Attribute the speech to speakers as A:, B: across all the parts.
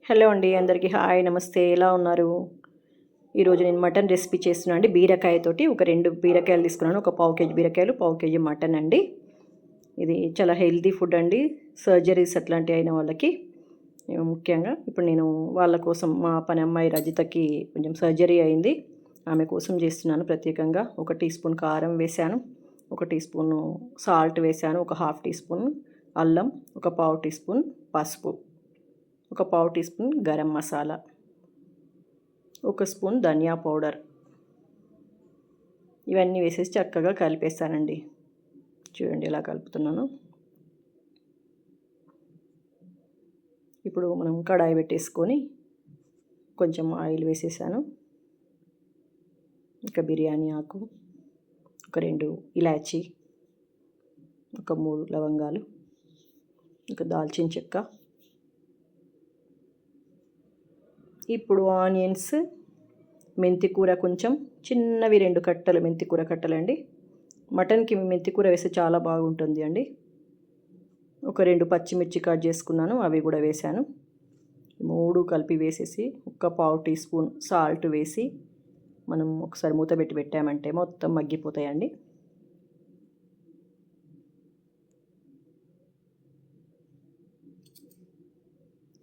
A: Hello అండి, అందరికీ hi, నమస్తే. ఎలా ఉన్నారు? ఈరోజు నేను మటన్ రెసిపీ చేస్తున్నాను అండి. బీరకాయతోటి ఒక 2 బీరకాయలు తీసుకున్నాను. ఒక పావు కేజీ బీరకాయలు, పావు కేజీ మటన్ అండి. ఇది చాలా హెల్తీ ఫుడ్ అండి. సర్జరీస్ అట్లాంటివి అయిన వాళ్ళకి ముఖ్యంగా ఇప్పుడు నేను వాళ్ళ కోసం, మా పని అమ్మాయి రజితకి కొంచెం సర్జరీ అయింది. ఆమె కోసం చేస్తున్నాను ప్రత్యేకంగా. 1 టీ స్పూన్ కారం వేశాను, 1 టీ స్పూను సాల్ట్ వేశాను, ఒక హాఫ్ టీ స్పూన్ అల్లం, ఒక పావు టీ స్పూన్ పసుపు, ఒక పావు teaspoon garam masala, 1 spoon ధనియా పౌడర్, ఇవన్నీ వేసేసి చక్కగా కలిపేస్తానండి. చూడండి ఎలా కలుపుతున్నాను. ఇప్పుడు మనం కడాయి పెట్టేసుకొని కొంచెం ఆయిల్ వేసేసాను. ఒక బిర్యానీ ఆకు, ఒక 2 ఇలాచీ, ఒక 3 లవంగాలు, ఒక దాల్చిన చెక్క. ఇప్పుడు ఆనియన్స్, మెంతి కూర, కొంచెం చిన్నవి 2 కట్టలు మెంతి కూర కట్టలండి. మటన్కి మెంతి కూర వేస్తే చాలా బాగుంటుంది అండి. ఒక 2 పచ్చిమిర్చి కట్ చేసుకున్నాను, అవి కూడా వేశాను. 3 కలిపి వేసేసి ఒక పావు టీ స్పూన్ సాల్ట్ వేసి మనం ఒకసారి మూత పెట్టామంటే మొత్తం మగ్గిపోతాయండి.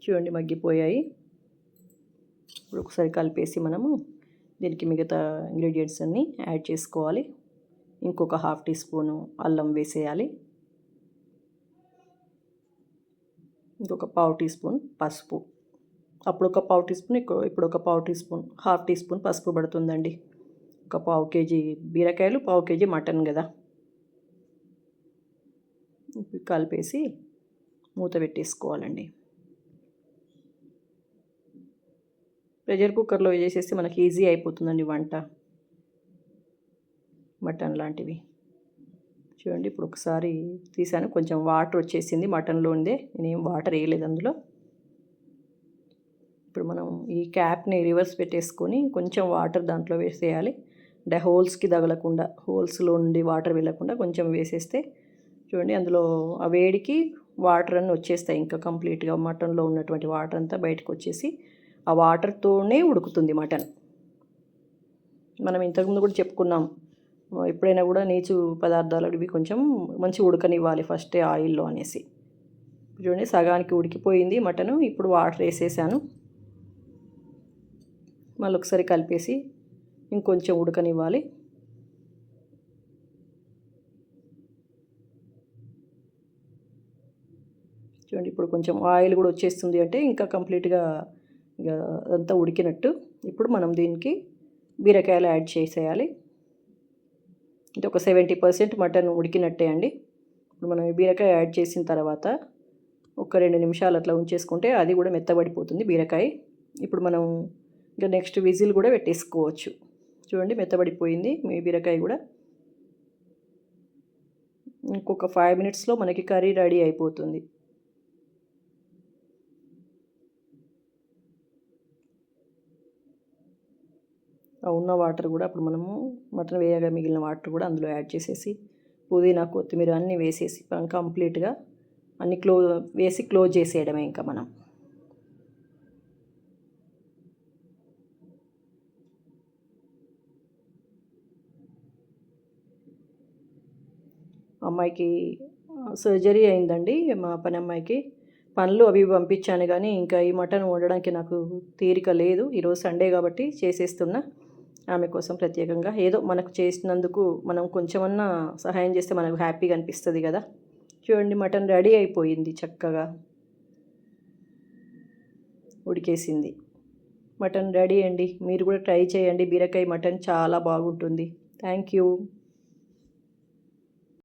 A: చూడండి మగ్గిపోయాయి. ఇప్పుడు ఒకసారి కలిపేసి మనము దీనికి మిగతా ఇంగ్రీడియంట్స్ అన్నీ యాడ్ చేసుకోవాలి. ఇంకొక హాఫ్ టీ స్పూను అల్లం వేసేయాలి, ఇంకొక పావు టీ స్పూన్ పసుపు. అప్పుడు ఒక పావు టీ స్పూన్, ఇప్పుడు ఒక పావు teaspoon, half teaspoon పసుపు పడుతుందండి. ఒక పావు కేజీ బీరకాయలు, పావు కేజీ మటన్ కదా. కలిపేసి మూత పెట్టేసుకోవాలండి. ప్రెషర్ కుక్కర్లో చేసేస్తే మనకి ఈజీ అయిపోతుందండి వంట, మటన్ లాంటివి. చూడండి ఇప్పుడు ఒకసారి తీసాను, కొంచెం వాటర్ వచ్చేసింది మటన్లో ఉందే, నేనేం వాటర్ వేయలేదు అందులో. ఇప్పుడు మనం ఈ క్యాప్ని రివర్స్ పెట్టేసుకొని కొంచెం వాటర్ దాంట్లో వేసేయాలి. అంటే హోల్స్కి తగలకుండా, హోల్స్లో ఉండి వాటర్ వెళ్ళకుండా కొంచెం వేసేస్తే చూడండి అందులో ఆ వేడికి వాటర్ అన్నీ వచ్చేస్తాయి. ఇంకా కంప్లీట్గా మటన్లో ఉన్నటువంటి వాటర్ అంతా బయటకు వచ్చేసి ఆ వాటర్తోనే ఉడుకుతుంది మటన్. మనం ఇంతకుముందు కూడా చెప్పుకున్నాం, ఎప్పుడైనా కూడా నీచు పదార్థాలు ఇవి కొంచెం మంచి ఉడకనివ్వాలి ఫస్టే ఆయిల్లో అనేసి. చూడండి సగానికి ఉడికిపోయింది మటను. ఇప్పుడు వాటర్ వేసేసాను, మళ్ళీ ఒకసారి కలిపేసి ఇంకొంచెం ఉడకనివ్వాలి. చూడండి ఇప్పుడు కొంచెం ఆయిల్ కూడా వచ్చేస్తుంది, అంటే ఇంకా కంప్లీట్గా ఇక అదంతా ఉడికినట్టు. ఇప్పుడు మనం దీనికి బీరకాయలు యాడ్ చేసేయాలి. అంటే ఒక 70% మటన్ ఉడికినట్టే అండి. ఇప్పుడు మనం బీరకాయ యాడ్ చేసిన తర్వాత ఒక 2 నిమిషాలు అట్లా ఉంచేసుకుంటే అది కూడా మెత్తబడిపోతుంది బీరకాయ. ఇప్పుడు మనం ఇంకా నెక్స్ట్ విజిల్ కూడా పెట్టేసుకోవచ్చు. చూడండి మెత్తబడిపోయింది మీ బీరకాయ కూడా. ఇంకొక 5 మినిట్స్లో మనకి కర్రీ రెడీ అయిపోతుంది. ఉన్న వాటర్ కూడా అప్పుడు మనము మటన్ వేయగా మిగిలిన వాటర్ కూడా అందులో యాడ్ చేసేసి పుదీనా, కొత్తిమీర అన్నీ వేసేసి కంప్లీట్గా అన్ని వేసి క్లోజ్ చేసేయడమే ఇంకా మనం. అమ్మాయికి సర్జరీ అయిందండి, మా పని అమ్మాయికి. పనులు అవి పంపించాను, కానీ ఇంకా ఈ మటన్ వండడానికి నాకు తీరిక లేదు. ఈరోజు సండే కాబట్టి చేసేస్తున్నా ఆమె కోసం ప్రత్యేకంగా. ఏదో మనకు చేసినందుకు మనం కొంచెమన్నా సహాయం చేస్తే మనకు హ్యాపీగా అనిపిస్తుంది కదా. చూడండి మటన్ రెడీ అయిపోయింది, చక్కగా ఉడికేసింది. మటన్ రెడీ అండి. మీరు కూడా ట్రై చేయండి, బీరకాయ మటన్ చాలా బాగుంటుంది. Thank you.